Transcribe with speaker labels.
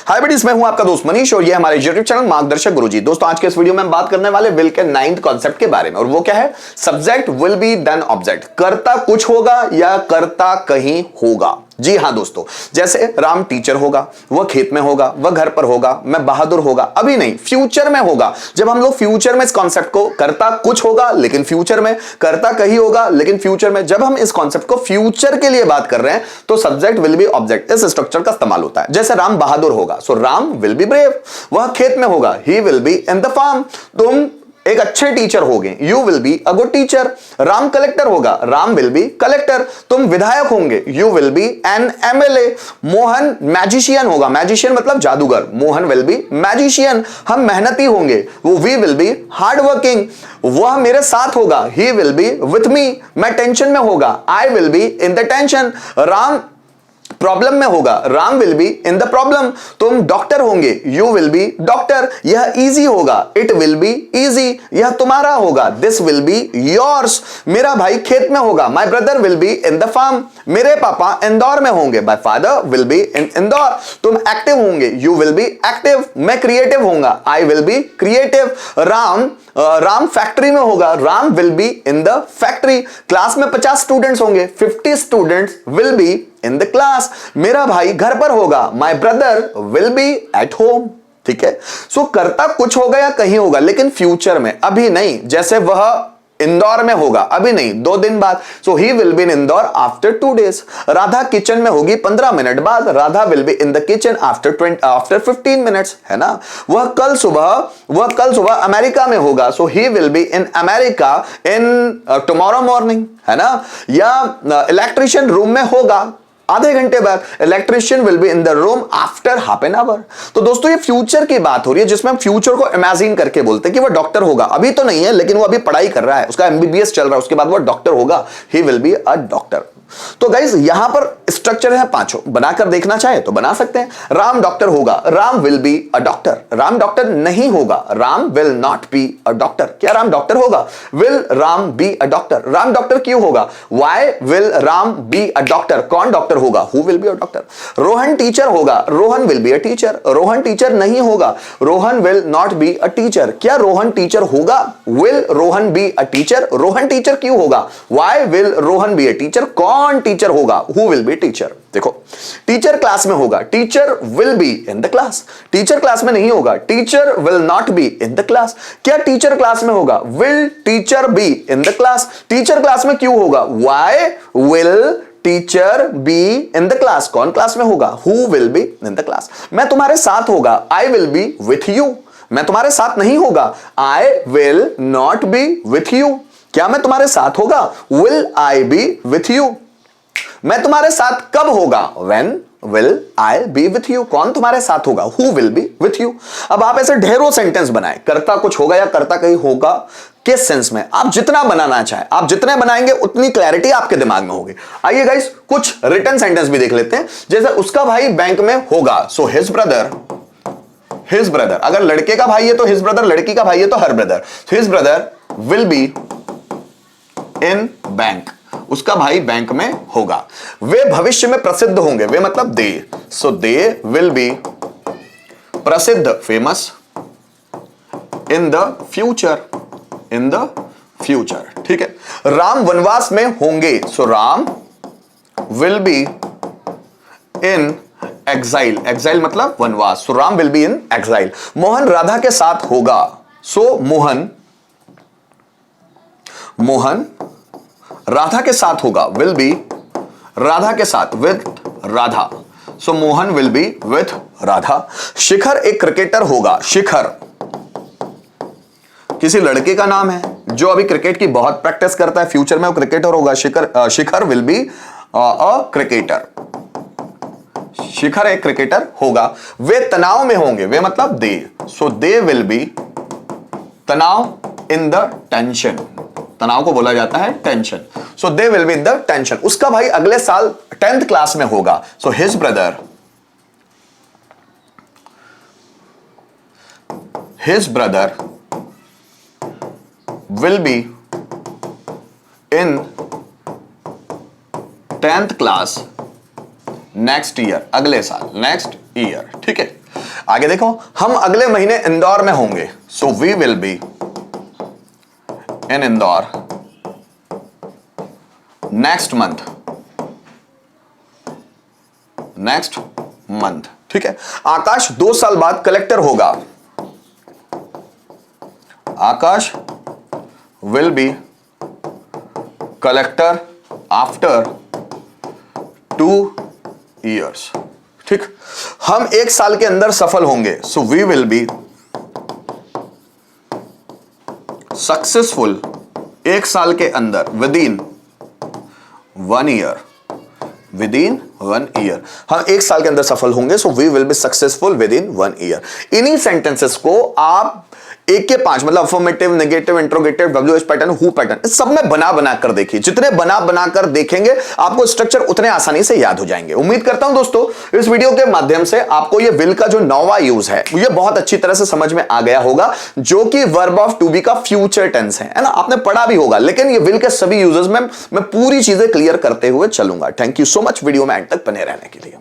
Speaker 1: हाय buddies, मैं हूं आपका दोस्त मनीष और ये हमारे यूट्यूब चैनल मार्गदर्शक गुरुजी। दोस्तों आज के इस वीडियो में हम बात करने वाले विल के 9th कॉन्सेप्ट के बारे में, और वो क्या है? Subject will be then object. करता कुछ होगा या करता कहीं होगा। जी हां दोस्तों, जैसे राम टीचर होगा, वह खेत में होगा, वह घर पर होगा, मैं बहादुर होगा। अभी नहीं, फ्यूचर में होगा। जब हम लोग फ्यूचर में इस कॉन्सेप्ट को, करता कुछ होगा लेकिन फ्यूचर में, करता कहीं होगा लेकिन फ्यूचर में, जब हम इस कॉन्सेप्ट को फ्यूचर के लिए बात कर रहे हैं तो सब्जेक्ट विल बी ऑब्जेक्ट इस स्ट्रक्चर का इस्तेमाल होता है। जैसे राम बहादुर होगा, so Ram will be brave. वह खेत में होगा, he will be in the farm. तुम एक अच्छे टीचर होगे, you will be a good teacher. Ram collector होगा, राम विल बी कलेक्टर। तुम विधायक होंगे, you will be an MLA. Mohan magician होगा, मैजिशियन मतलब जादूगर, मोहन विल बी मैजिशियन। हम मेहनती होंगे, वो we will be hard working. वह मेरे साथ होगा, he will be with me. मैं टेंशन में होगा, I will be in the tension. Ram problem में होगा, Ram will be in the problem. तुम डॉक्टर होंगे, यू विल बी डॉक्टर। यह इजी होगा, इट विल बी इजी। यह तुम्हारा होगा, दिस विल बी योर्स। मेरा भाई खेत में होगा, my brother will be in the farm. मेरे पापा इंदौर में होंगे, my father will be in Indore. तुम एक्टिव होंगे, यू विल बी एक्टिव। मैं क्रिएटिव होऊंगा, I will be creative. Ram factory में होगा, Ram will be in the factory. Class में 50 स्टूडेंट्स होंगे, 50 students will be in the class. मेरा भाई घर पर होगा, my brother will be at home. ठीक है, सो करता कुछ होगा या कहीं होगा लेकिन फ्यूचर में, अभी नहीं। जैसे वह इंदौर में होगा, अभी नहीं, 2 दिन बाद, so he will be in Indore after 2 days. Radha kitchen में होगी 15 मिनट बाद, Radha will be in the kitchen after 15 minutes, है ना। वह कल सुबह अमेरिका में होगा, so he will be in America in tomorrow morning, है ना। या इलेक्ट्रिशियन रूम में होगा आधे घंटे बाद, electrician will be in the room after half an hour. तो दोस्तों ये फ्यूचर की बात हो रही है जिसमें हम फ्यूचर को इमेजिन करके बोलते हैं कि वो डॉक्टर होगा। अभी तो नहीं है लेकिन वो अभी पढ़ाई कर रहा है, उसका एमबीबीएस चल रहा है, उसके बाद वो डॉक्टर होगा, he will be a doctor. तो गाइज यहां पर स्ट्रक्चर है 5, बनाकर देखना चाहे तो बना सकते हैं। राम डॉक्टर होगा, Ram will be a doctor. Ram doctor नहीं होगा, Ram will not be a doctor. क्या राम डॉक्टर होगा? Will Ram be a doctor. Ram doctor क्यों होगा? Why will Ram be a doctor. कौन डॉक्टर होगा? Who will be a doctor. Rohan teacher होगा, Rohan will be a teacher. Rohan teacher नहीं होगा, Rohan will not be a teacher. क्या रोहन टीचर होगा? Will Rohan B a teacher. Rohan teacher क्यों होगा? Why will Rohan B a teacher. कौन टीचर होगा? Who will B teacher. देखो, टीचर क्लास में होगा, teacher will be in the class. Teacher class में नहीं होगा, teacher will not B in the class. क्या टीचर क्लास में होगा? Will teacher B in the class. Teacher class में क्यों होगा? Why will teacher B in the class. कौन क्लास में होगा? Who will be in the class. मैं तुम्हारे साथ होगा, I will be with you. मैं तुम्हारे साथ नहीं होगा, I will not B with you. क्या मैं तुम्हारे साथ होगा? Will I B with you. मैं तुम्हारे साथ कब होगा? When will I be with you? कौन तुम्हारे साथ होगा? Who will be with you? अब आप ऐसे ढेरों सेंटेंस बनाए, करता कुछ होगा या करता कहीं होगा, किस सेंस में। आप जितना बनाना चाहे, आप जितने बनाएंगे उतनी क्लैरिटी आपके दिमाग में होगी। आइए गाइस कुछ रिटन सेंटेंस भी देख लेते हैं। जैसे उसका भाई बैंक में होगा, सो हिज ब्रदर। अगर लड़के का भाई है तो हिज ब्रदर, लड़की का भाई है तो her brother. His brother will be in bank. उसका भाई बैंक में होगा। वे भविष्य में प्रसिद्ध होंगे, वे मतलब they, so they will be प्रसिद्ध, फेमस इन द फ्यूचर। ठीक है। राम वनवास में होंगे, so Ram will be in exile मतलब वनवास, so Ram will be in exile. Mohan Radha के साथ होगा, सो मोहन राधा के साथ होगा, विल बी राधा के साथ, with Radha, so Mohan will be with Radha. Shikhar एक क्रिकेटर होगा, शिखर किसी लड़के का नाम है जो अभी क्रिकेट की बहुत प्रैक्टिस करता है, फ्यूचर में वो क्रिकेटर होगा। शिखर विल बी अ क्रिकेटर। शिखर एक क्रिकेटर होगा। वे तनाव में होंगे, वे मतलब they, so they will B तनाव इन द टेंशन। तनाव को बोला जाता है tension, so they will be in the tension. उसका भाई अगले साल 10th क्लास में होगा, so his brother will be in 10th class next year, अगले साल, नेक्स्ट ईयर। ठीक है। आगे देखो, हम अगले महीने इंदौर में होंगे, so we will be in Indore next month. ठीक है। आकाश 2 साल बाद कलेक्टर होगा, Akash will be collector after 2 years। ठीक। हम 1 साल के अंदर सफल होंगे, so we will be successful 1 साल के अंदर, विद इन 1 year, हम 1 साल के अंदर सफल होंगे, so we will be successful within 1 year। इन्हीं सेंटेंसेस को आप 1 के 5 मतलब affirmative, negative, interrogative, WH pattern, who pattern, सब में बना कर देखिए। जितने बना कर देखेंगे आपको स्ट्रक्चर उतने आसानी से याद हो जाएंगे। उम्मीद करता हूं दोस्तों इस वीडियो के माध्यम से आपको ये विल का जो 9वां यूज है ये बहुत अच्छी तरह से समझ में आ गया होगा, जो कि वर्ब ऑफ टू बी का फ्यूचर टेंस है ना। आपने पढ़ा भी होगा, लेकिन ये विल के सभी यूजेस में मैं पूरी चीजें क्लियर करते हुए चलूंगा। Thank you so much video में एंड तक बने रहने के लिए।